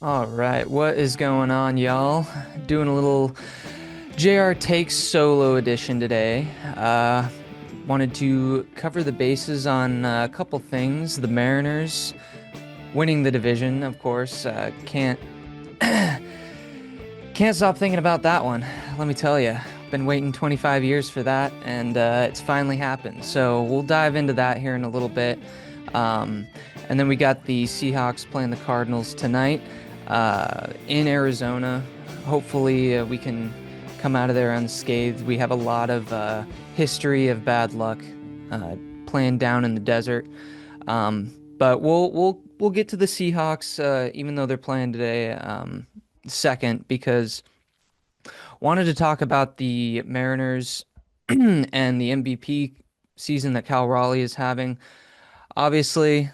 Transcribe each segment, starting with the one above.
All right, what is going on, y'all? Doing a little JR Takes solo edition today. Wanted to cover the bases on a couple things. The Mariners winning the division, of course. Can't stop thinking about that one. Let me tell you, been waiting 25 years for that, and it's finally happened. So we'll dive into that here in a little bit. Um, and then we got the Seahawks playing the Cardinals tonight in Arizona. Hopefully, we can come out of there unscathed. We have a lot of history of bad luck uh, playing down in the desert. But we'll get to the Seahawks, even though they're playing today, second, because wanted to talk about the Mariners and the MVP season that Cal Raleigh is having. Obviously,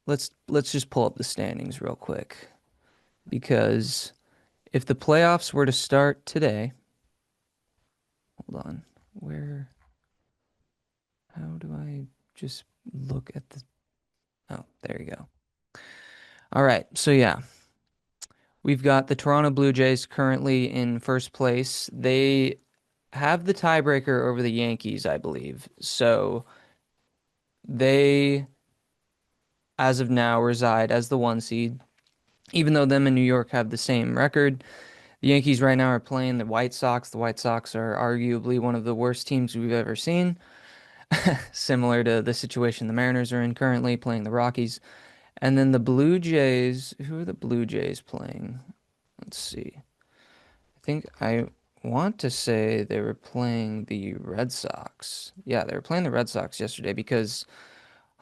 let's just pull up the standings real quick because if the playoffs were to start today, hold on, where how do I just look at the oh, there you go. All right, so yeah, we've got the Toronto Blue Jays currently in first place. They have the tiebreaker over the Yankees, I believe. So they, as of now, reside as the one seed, even though them and New York have the same record. The Yankees right now are playing the White Sox. The White Sox are arguably one of the worst teams we've ever seen, similar to the situation the Mariners are in currently, playing the Rockies. And then the Blue Jays, who are the Blue Jays playing? Let's see. I think I want to say they were playing the Red Sox. Yeah, they were playing the Red Sox yesterday because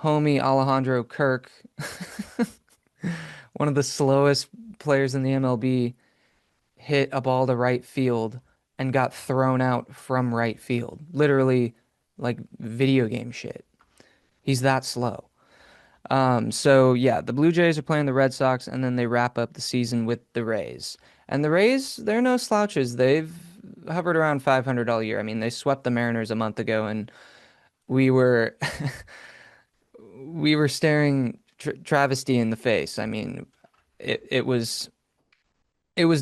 homie Alejandro Kirk, one of the slowest players in the MLB, hit a ball to right field and got thrown out from right field. Literally like video game shit. He's that slow. So yeah, the Blue Jays are playing the Red Sox and then they wrap up the season with the Rays. And the Rays, they're no slouches. They've hovered around 500 all year. I mean, they swept the Mariners a month ago and we were we were staring travesty in the face. I mean, it it was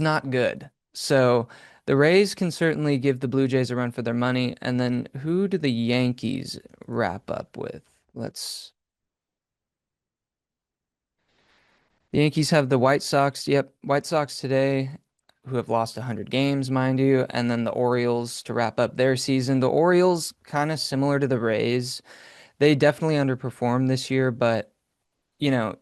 not good. So the Rays can certainly give the Blue Jays a run for their money. And then who do the Yankees wrap up with? Let's. The Yankees have the White Sox. Yep, White Sox today, who have lost 100 games, mind you. And then the Orioles to wrap up their season. The Orioles, kind of similar to the Rays. They definitely underperformed this year, but, you know,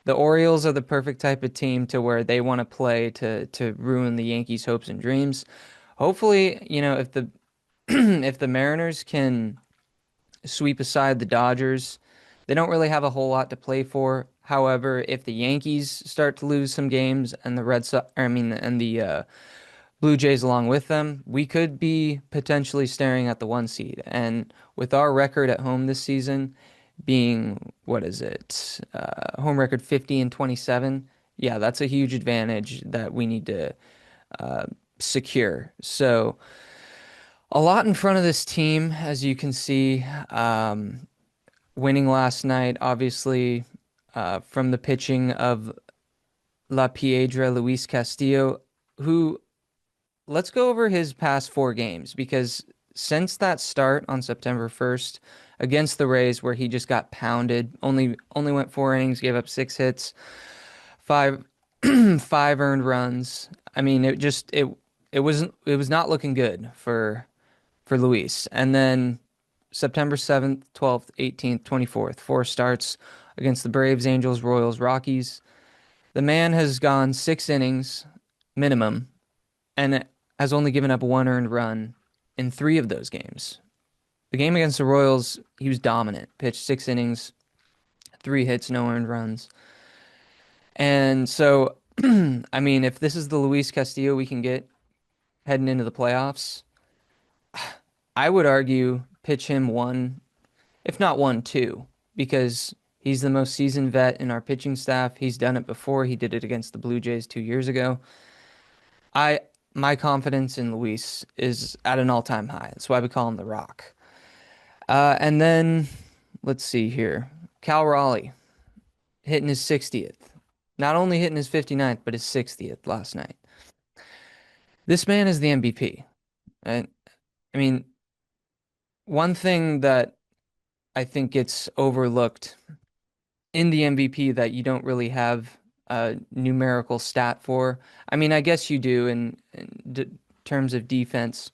the Orioles are the perfect type of team to where they want to play to ruin the Yankees' hopes and dreams. Hopefully, if the if the Mariners can sweep aside the Dodgers, they don't really have a whole lot to play for. However, if the Yankees start to lose some games and the Red Sox, I mean, and the Blue Jays along with them, we could be potentially staring at the one seed. And with our record at home this season being, what is it? Home record 50 and 27. Yeah, that's a huge advantage that we need to uh, secure. So, a lot in front of this team, as you can see. Winning last night, obviously, from the pitching of La Piedra Luis Castillo, who let's go over his past four games because since that start on September 1st against the Rays, where he just got pounded, only went four innings, gave up six hits, five five earned runs. I mean, it was not looking good for Luis. And then September 7th, 12th, 18th, 24th, four starts against the Braves, Angels, Royals, Rockies. The man has gone six innings minimum and has only given up one earned run in three of those games. The game against the Royals, he was dominant. Pitched six innings, three hits, no earned runs. And so, I mean, if this is the Luis Castillo we can get heading into the playoffs, I would argue pitch him one, if not one, two, because he's the most seasoned vet in our pitching staff. He's done it before. He did it against the Blue Jays 2 years ago. I My confidence in Luis is at an all-time high. That's why we call him the Rock. And then let's see here. Cal Raleigh hitting his 60th. not only hitting his 59th, but his 60th last night. This man is the MVP. And I mean, one thing that I think gets overlooked in the MVP that you don't really have a numerical stat for. I mean, I guess you do in terms of defense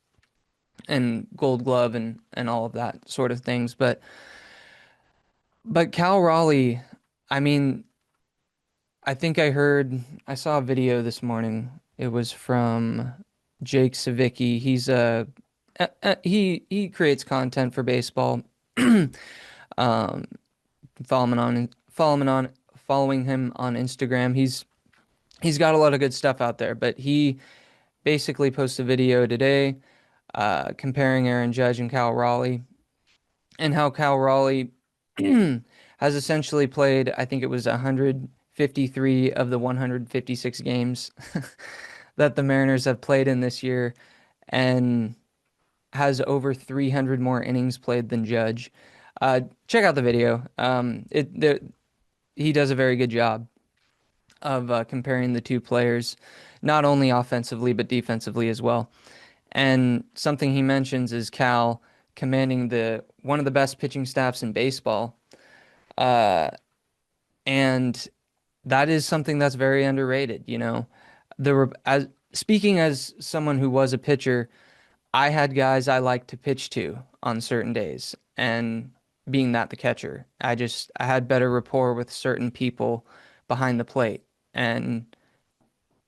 and Gold Glove and all of that sort of things, but Cal Raleigh, I mean, I saw a video this morning. It was from Jake Savicki. He creates content for baseball. Um, following him on Instagram. He's got a lot of good stuff out there, but he basically posted a video today comparing Aaron Judge and Cal Raleigh and how Cal Raleigh has essentially played, I think it was 153 of the 156 games that the Mariners have played in this year and has over 300 more innings played than Judge. Check out the video. He does a very good job of comparing the two players, not only offensively but defensively as well. And something he mentions is Cal commanding the one of the best pitching staffs in baseball, uh, and that is something that's very underrated. You know, as speaking as someone who was a pitcher, I had guys I liked to pitch to on certain days, and being that the catcher, I had better rapport with certain people behind the plate, and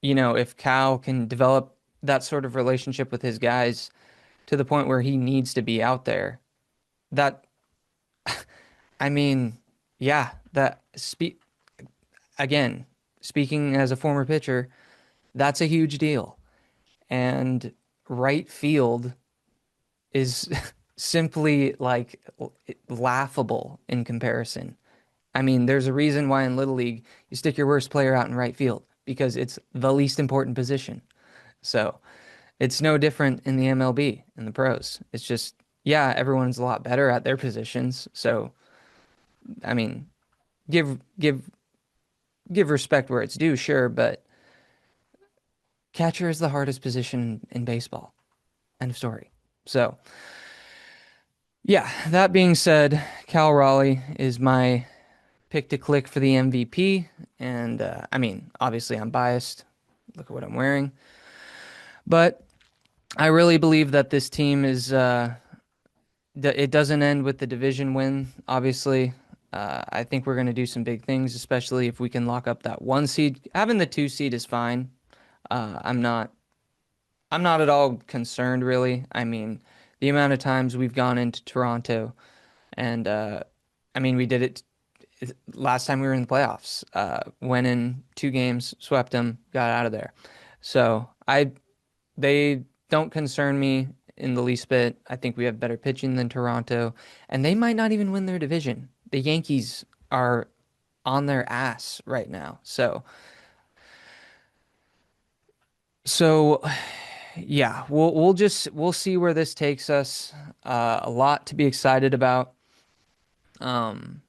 you know, if Cal can develop that sort of relationship with his guys to the point where he needs to be out there, that I mean, yeah, that speak again, speaking as a former pitcher, that's a huge deal. And right field is simply like laughable in comparison. I mean, there's a reason why in Little League you stick your worst player out in right field because it's the least important position. So it's no different in the MLB, in the pros. It's just, yeah, everyone's a lot better at their positions. So, I mean, give give give respect where it's due, sure, but catcher is the hardest position in baseball. End of story. So, yeah, that being said, Cal Raleigh is my pick to click for the MVP. And I mean, obviously, I'm biased. Look at what I'm wearing. But I really believe that this team is, it doesn't end with the division win, obviously. I think we're going to do some big things, especially if we can lock up that one seed. Having the two seed is fine. Uh, I'm not I'm not at all concerned, really. I mean, the amount of times we've gone into Toronto, and I mean, we did it last time we were in the playoffs. Went in two games, swept them, got out of there. So they don't concern me in the least bit. I think we have better pitching than Toronto, and they might not even win their division. The Yankees are on their ass right now. So yeah, we'll see where this takes us. A lot to be excited about. Um,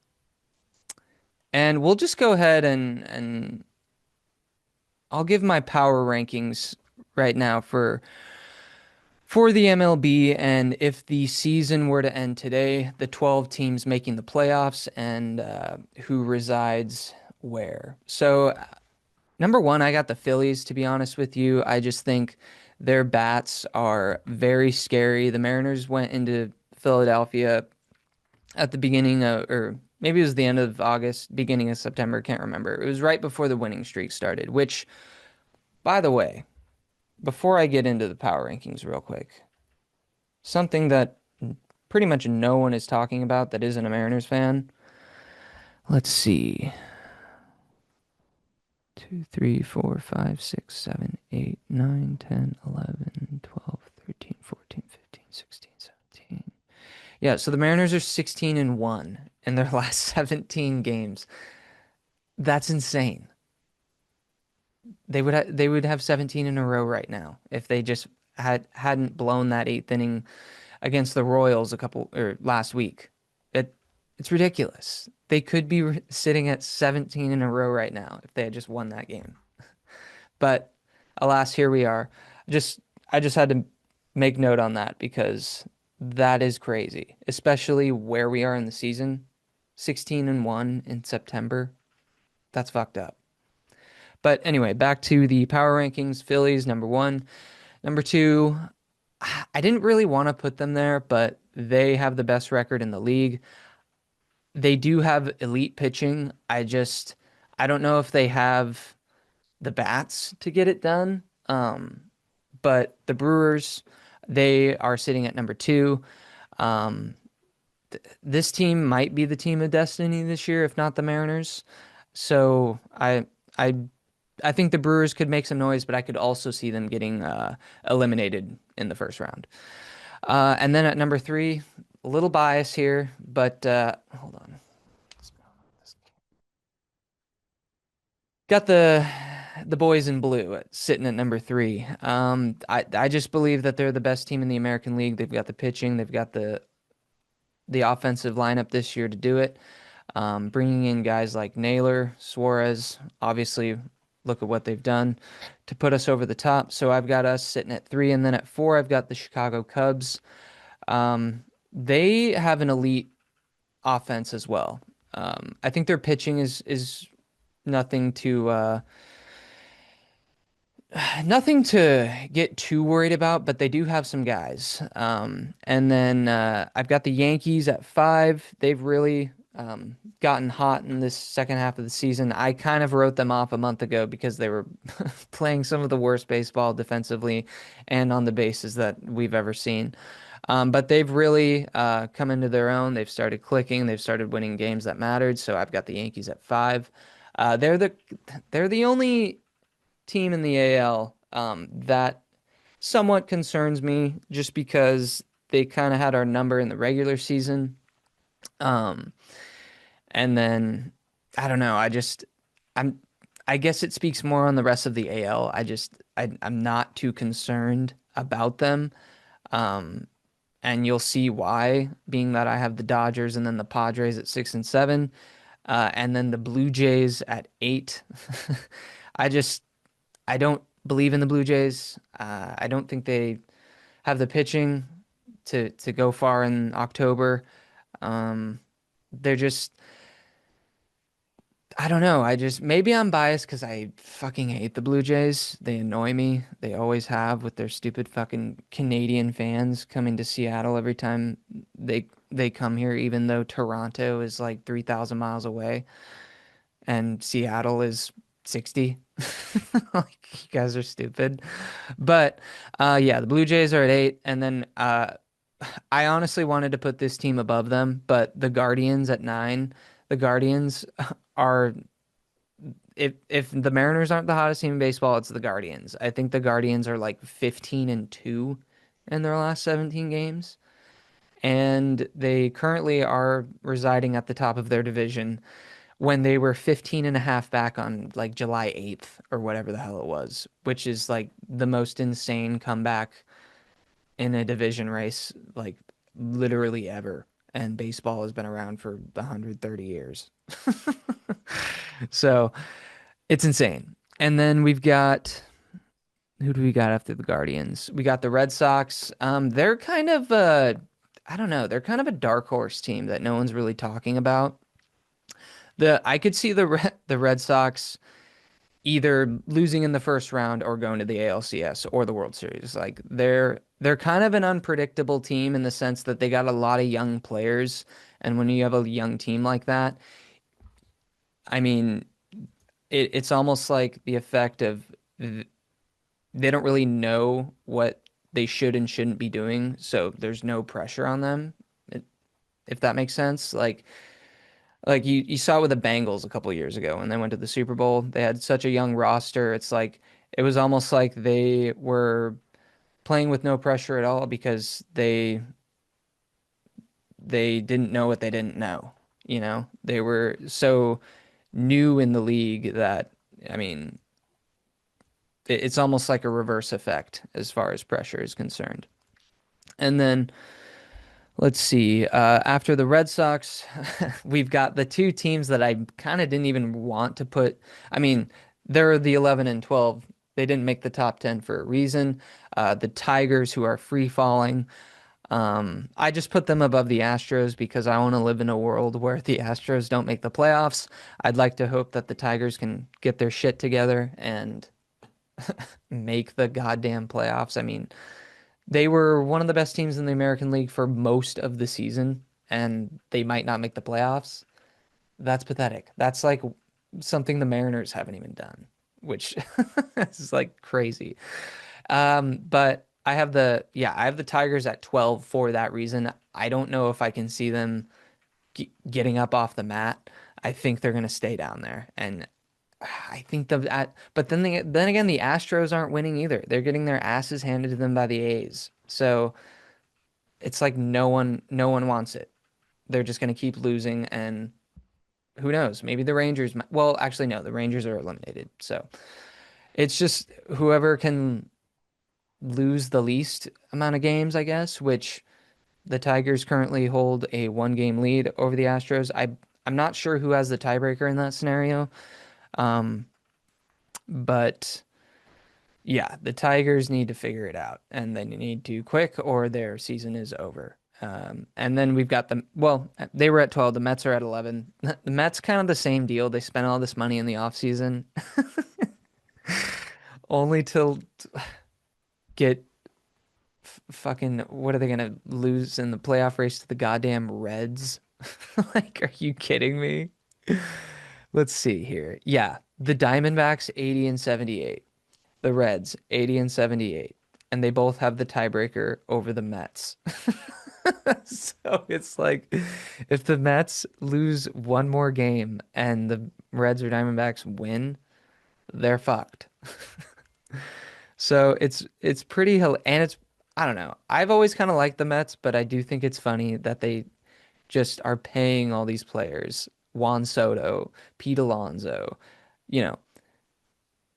and we'll just go ahead and I'll give my power rankings right now for the MLB, and if the season were to end today, the 12 teams making the playoffs and who resides where. So number one, I got the Phillies, to be honest with you. I just think their bats are very scary. The Mariners went into Philadelphia at the beginning of, or maybe it was the end of August, beginning of September, can't remember. It was right before the winning streak started, which, by the way, before I get into the power rankings real quick, something that pretty much no one is talking about that isn't a Mariners fan. Let's see. 2, 3, 4, 5, 6, 7, 8, 9, 10, 11, 12, 13, 14, 15, 16, 17. Yeah, so the Mariners are 16-1 in their last 17 games. That's insane. They would have 17 in a row right now if they just hadn't blown that eighth inning against the Royals a couple or last week. It's ridiculous. they could be sitting at 17 in a row right now if they had just won that game. But alas, here we are. Just I just had to make note on that because that is crazy, especially where we are in the season. 16 and 1 in September. That's fucked up. But anyway, back to the power rankings. Phillies number 1, number 2. I didn't really want to put them there, but they have the best record in the league. They do have elite pitching. I don't know if they have the bats to get it done. But the Brewers, they are sitting at number 2. Um, this team might be the team of destiny this year, if not the Mariners. So I I think the Brewers could make some noise, but I could also see them getting eliminated in the first round. And then at number 3, a little bias here, but hold on. Got the boys in blue sitting at number 3. I just believe that they're the best team in the American League. They've got the pitching, they've got the offensive lineup this year to do it. Bringing in guys like Naylor, Suarez, obviously, look at what they've done to put us over the top. So I've got us sitting at 3, and then at 4, I've got the Chicago Cubs. They have an elite offense as well. I think their pitching is nothing to nothing to get too worried about, but they do have some guys. And then I've got the Yankees at 5. They've really gotten hot in this second half of the season. I kind of wrote them off a month ago because they were playing some of the worst baseball defensively and on the bases that we've ever seen. But they've really come into their own. They've started clicking. They've started winning games that mattered. So I've got the Yankees at 5. They're the only team in the AL that somewhat concerns me just because they kind of had our number in the regular season. Um, and then I don't know. I'm I guess it speaks more on the rest of the AL. I'm not too concerned about them. Um, and you'll see why, being that I have the Dodgers and then the Padres at 6 and 7, and then the Blue Jays at 8. I just I don't believe in the Blue Jays. I don't think they have the pitching to go far in October. Um, they're just I don't know. I just maybe I'm biased because I fucking hate the Blue Jays. They annoy me. They always have with their stupid fucking Canadian fans coming to Seattle every time they come here, even though Toronto is like 3,000 miles away and Seattle is 60. Like you guys are stupid. But yeah, the Blue Jays are at 8, and then I honestly wanted to put this team above them, but the Guardians at 9. The Guardians are if the Mariners aren't the hottest team in baseball, it's the Guardians. I think the Guardians are like 15 and 2 in their last 17 games, and they currently are residing at the top of their division when they were 15 and a half back on like July 8th or whatever the hell it was, which is like the most insane comeback in a division race, like literally ever. And baseball has been around for 130 years. So it's insane. And then we've got who do we got after the Guardians? We got the Red Sox. They're kind of I don't know, they're kind of a dark horse team that no one's really talking about. The I could see the Red Sox either losing in the first round or going to the ALCS or the World Series. Like they're kind of an unpredictable team in the sense that they got a lot of young players, and when you have a young team like that, I mean, it's almost like the effect of they don't really know what they should and shouldn't be doing, so there's no pressure on them, if that makes sense. Like you saw it with the Bengals a couple years ago when they went to the Super Bowl. They had such a young roster. It's like it was almost like they were playing with no pressure at all because they didn't know what they didn't know. You know, they were so new in the league that I mean, it's almost like a reverse effect as far as pressure is concerned. And then Let's see. After the Red Sox, we've got the two teams that I kind of didn't even want to put. I mean, they're the 11 and 12. They didn't make the top 10 for a reason. The Tigers, who are free falling. I just put them above the Astros because I want to live in a world where the Astros don't make the playoffs. I'd like to hope that the Tigers can get their shit together and make the goddamn playoffs. I mean, they were one of the best teams in the American League for most of the season, and they might not make the playoffs. That's pathetic. That's like something the Mariners haven't even done, which is like crazy. But I have the Tigers at 12 for that reason. I don't know if I can see them getting up off the mat. I think they're going to stay down there, and I think but then again, the Astros aren't winning either. They're getting their asses handed to them by the A's. So it's like no one wants it. They're just going to keep losing, and who knows? Maybe the Rangers. Well, actually, no, the Rangers are eliminated. So it's just whoever can lose the least amount of games, I guess. Which the Tigers currently hold a 1 game lead over the Astros. I'm not sure who has the tiebreaker in that scenario. Um, but yeah, the Tigers need to figure it out, and they need to quick, or their season is over. And then we've got they were at 12. The Mets are at 11. The Mets kind of the same deal. They spent all this money in the offseason only to get fucking, what are they going to lose in the playoff race to the goddamn Reds? Like, are you kidding me? Let's see here. Yeah, the Diamondbacks 80 and 78. The Reds 80 and 78. And they both have the tiebreaker over the Mets. So it's like if the Mets lose one more game and the Reds or Diamondbacks win, they're fucked. So it's pretty and it's I don't know. I've always kind of liked the Mets, but I do think it's funny that they just are paying all these players. Juan Soto, Pete Alonso, you know.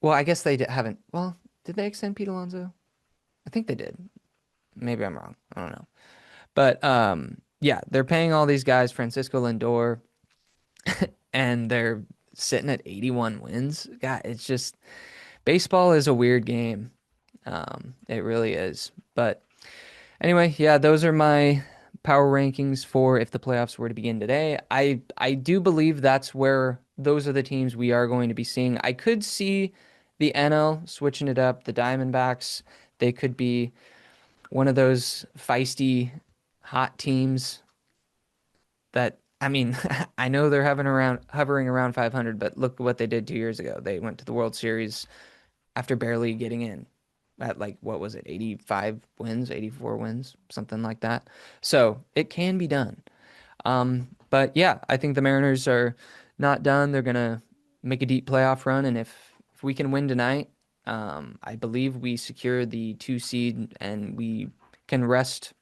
Well, I guess haven't. Well, did they extend Pete Alonso? I think they did. Maybe I'm wrong. I don't know. But yeah, they're paying all these guys Francisco Lindor, and they're sitting at 81 wins. God, it's just baseball is a weird game. It really is. But anyway, yeah, those are my power rankings for if the playoffs were to begin today. I do believe that's where those are the teams we are going to be seeing. I could see the NL switching it up. The Diamondbacks, they could be one of those feisty, hot teams that I mean, I know they're hovering around 500, but look what they did 2 years ago. They went to the World Series after barely getting in at like what was it, 85 wins, 84 wins, something like that. So it can be done. But yeah, I think the Mariners are not done. They're gonna make a deep playoff run, and if we can win tonight, I believe we secure the 2 seed, and we can rest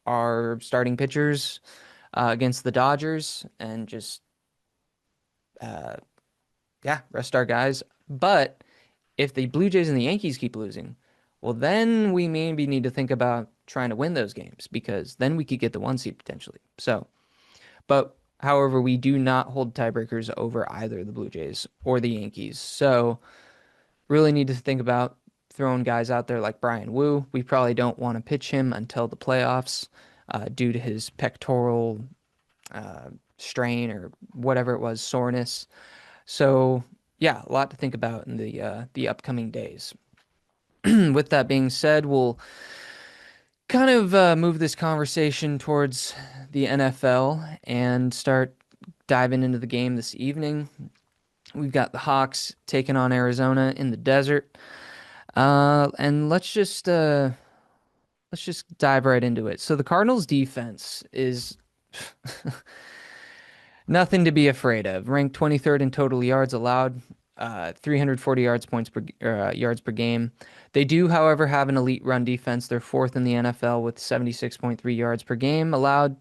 our starting pitchers against the Dodgers and just uh, yeah, rest our guys. But if the Blue Jays and the Yankees keep losing, well, then we maybe need to think about trying to win those games because then we could get the 1 seed potentially. So, but however, we do not hold tiebreakers over either the Blue Jays or the Yankees. So, really need to think about throwing guys out there like Brian Wu. We probably don't want to pitch him until the playoffs due to his pectoral strain or whatever it was, soreness. So, yeah, a lot to think about in the upcoming days. With that being said, we'll kind of move this conversation towards the NFL and start diving into the game this evening. We've got the Hawks taking on Arizona in the desert, and let's just dive right into it. So the Cardinals' defense is nothing to be afraid of. Ranked 23rd in total yards allowed, 340 yards per game. They do, however, have an elite run defense. They're fourth in the NFL with 76.3 yards per game allowed.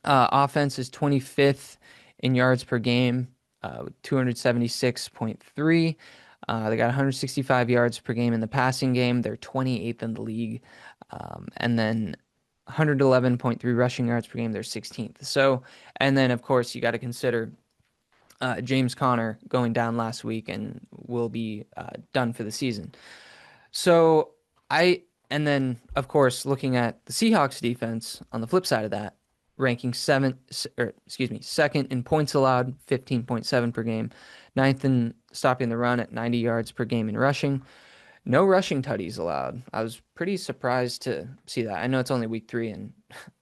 Offense is 25th in yards per game, with 276.3. They got 165 yards per game in the passing game. They're 28th in the league. And then 111.3 rushing yards per game. They're 16th. So, and then of course you got to consider James Conner going down last week and will be done for the season. So I, and then of course looking at the Seahawks defense on the flip side of that, ranking second in points allowed, 15.7 per game, ninth in stopping the run at 90 yards per game in rushing. No rushing tutties allowed. I was pretty surprised to see that. I know it's only week 3, and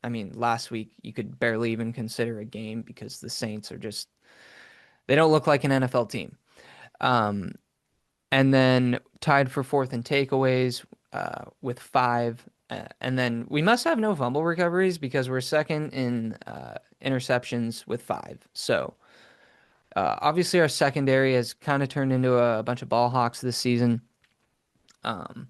I mean, last week you could barely even consider a game because the Saints are just, they don't look like an NFL team. Um, and then tied for fourth in takeaways with 5. And then we must have no fumble recoveries because we're second in interceptions with 5. So obviously our secondary has kind of turned into a bunch of ball hawks this season. Um,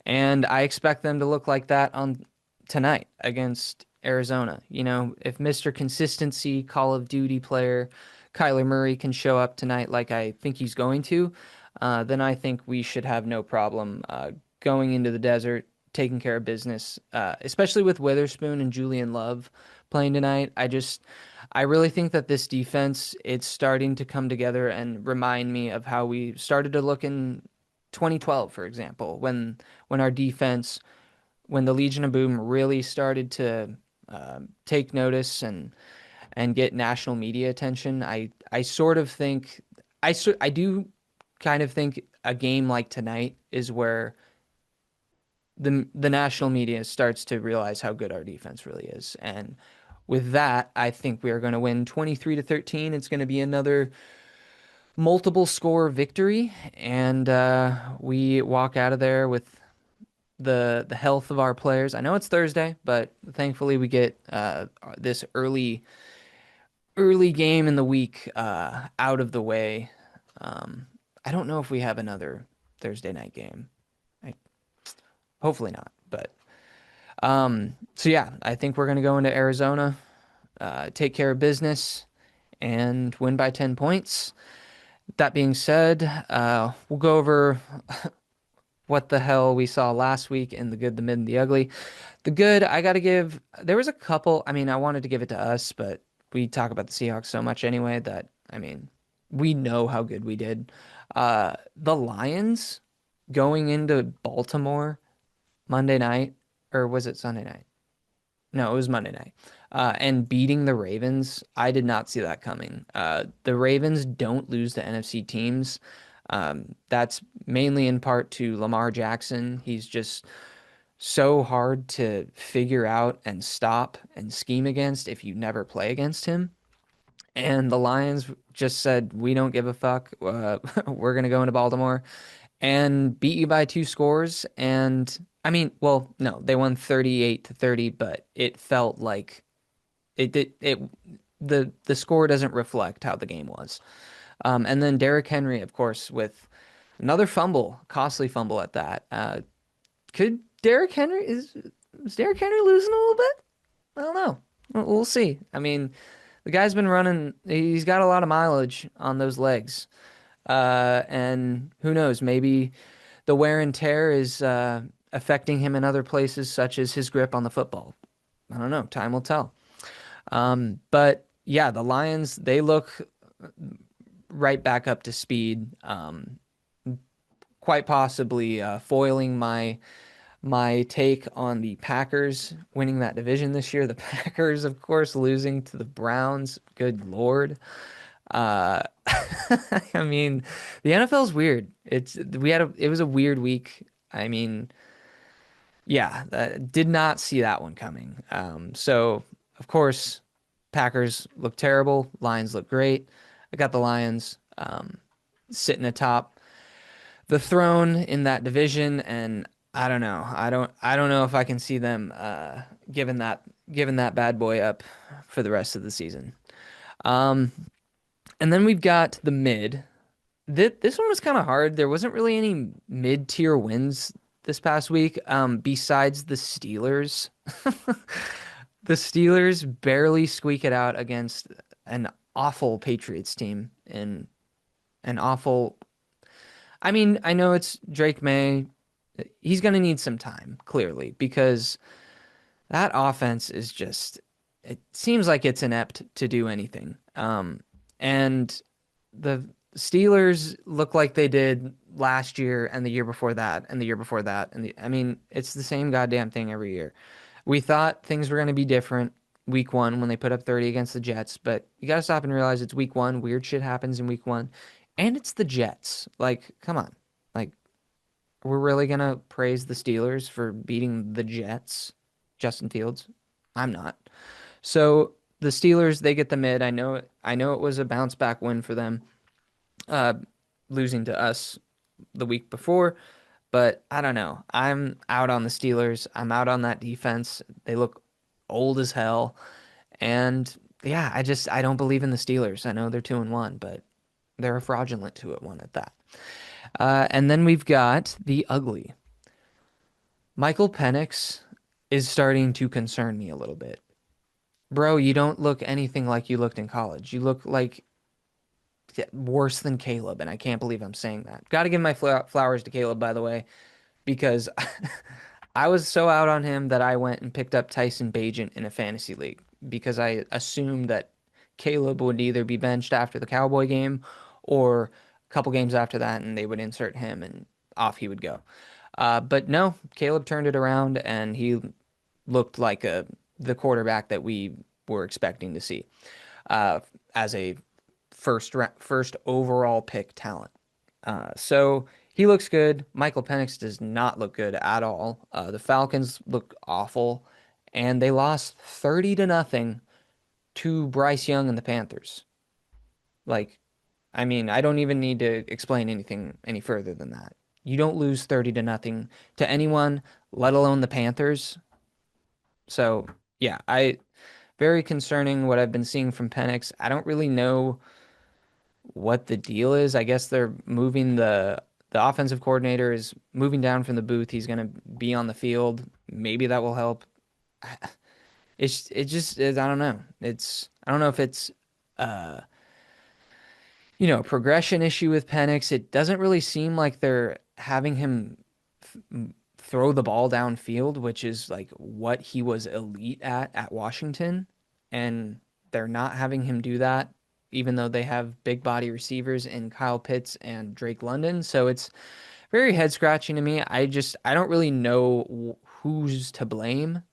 And I expect them to look like that on tonight against Arizona. You know, if Mr. Consistency Call of Duty player Kyler Murray can show up tonight like I think he's going to, then I think we should have no problem going into the desert, taking care of business, especially with Witherspoon and Julian Love playing tonight. I really think that this defense, it's starting to come together and remind me of how we started to look in 2012, for example, when our defense, when the Legion of Boom really started to take notice and get national media attention. I sort of think I do kind of think a game like tonight is where the national media starts to realize how good our defense really is. And with that, I think we are going to win 23-13. It's going to be another multiple score victory, and we walk out of there with the health of our players. I know it's Thursday, but thankfully we get this early game in the week out of the way. I don't know if we have another Thursday night game. I, hopefully not, but so yeah, I think we're gonna go into Arizona, take care of business, and win by 10 points. That being said, we'll go over what the hell we saw last week in the good, the mid, and the ugly. The good, I got to give, there was a couple. I mean, I wanted to give it to us, but we talk about the Seahawks so much anyway that, I mean, we know how good we did. The Lions going into Baltimore Monday night, or was it Sunday night? No, it was Monday night. And beating the Ravens, I did not see that coming. The Ravens don't lose to NFC teams. That's mainly in part to Lamar Jackson. He's just so hard to figure out and stop and scheme against if you never play against him. And the Lions just said, we don't give a fuck. We're going to go into Baltimore and beat you by 2 scores. And I mean, well, no, they won 38-30, but it felt like it did it the score doesn't reflect how the game was. And then Derrick Henry, of course, with another fumble, costly fumble at that. Could Derrick Henry is Derrick Henry losing a little bit? I don't know. We'll see. I mean, the guy's been running. He's got a lot of mileage on those legs, and who knows? Maybe the wear and tear is affecting him in other places, such as his grip on the football. I don't know. Time will tell. But yeah, the Lions, they look right back up to speed. Quite possibly foiling my take on the Packers winning that division this year. The Packers, of course, losing to the Browns. Good Lord. Uh, I mean, the NFL's weird. It was a weird week. I mean, yeah, did not see that one coming. So of course, Packers look terrible. Lions look great. I got the Lions sitting atop the throne in that division, and I don't know. I don't know if I can see them giving that bad boy up for the rest of the season. Um, and then we've got the mid. This one was kind of hard. There wasn't really any mid-tier wins this past week, besides the Steelers. The Steelers barely squeak it out against an awful Patriots team and an awful. I mean, I know it's Drake May. He's going to need some time, clearly, because That offense is just, it seems like it's inept to do anything. And the Steelers look like they did last year and the year before that and the year before that. I mean, it's the same goddamn thing every year. We thought things were going to be different week one when they put up 30 against the Jets, but you got to stop and realize it's week one. Weird shit happens in week one. And it's the Jets. Like, come on. Like, we're really going to praise the Steelers for beating the Jets, Justin Fields? I'm not. So the Steelers, they get the mid. I know it was a bounce back win for them, uh, losing to us the week before, but I don't know. I'm out on the Steelers. I'm out on that defense. They look old as hell. And yeah, I don't believe in the Steelers. I know they're 2-1, but they're a fraudulent 2-1 at that. And then we've got the ugly. Michael Penix is starting to concern me a little bit. Bro, you don't look anything like you looked in college. You look like worse than Caleb, and I can't believe I'm saying that. Got to give my flowers to Caleb, by the way, because I was so out on him that I went and picked up Tyson Bagent in a fantasy league because I assumed that Caleb would either be benched after the Cowboy game or a couple games after that, and they would insert him and off he would go. But no, Caleb turned it around, and he looked like the quarterback that we were expecting to see as a first overall pick talent. So he looks good. Michael Penix does not look good at all. The Falcons look awful, and they lost 30-0 to Bryce Young and the Panthers. Like, I mean, I don't even need to explain anything any further than that. You don't lose 30-0 to anyone, let alone the Panthers. So yeah, I very concerning what I've been seeing from Penix. I don't really know what the deal is. I guess they're moving the offensive coordinator is moving down from the booth. He's going to be on the field. Maybe that will help. It just is, I don't know. I don't know if it's uh a progression issue with Penix. It doesn't really seem like they're having him throw the ball downfield, which is like what he was elite at Washington, and they're not having him do that, even though they have big body receivers in Kyle Pitts and Drake London. So it's very head scratching to me. I don't really know who's to blame.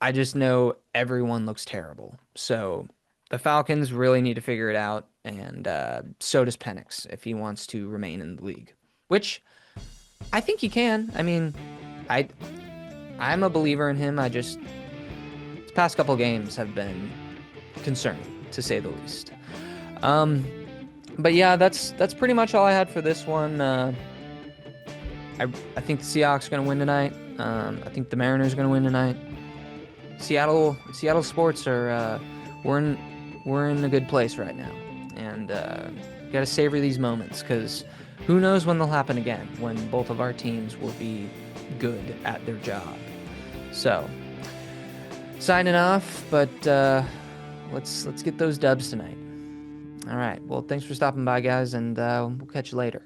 I just know everyone looks terrible. So the Falcons really need to figure it out, and so does Penix if he wants to remain in the league, which I think he can. I mean, I I'm a believer in him. His past couple games have been concerning to say the least. Um, but yeah, that's pretty much all I had for this one. I think the Seahawks are going to win tonight. I think the Mariners are going to win tonight. Seattle sports are we're in a good place right now, and got to savor these moments because who knows when they'll happen again when both of our teams will be good at their job. So signing off, but let's get those dubs tonight. All right. Well, thanks for stopping by, guys, and we'll catch you later.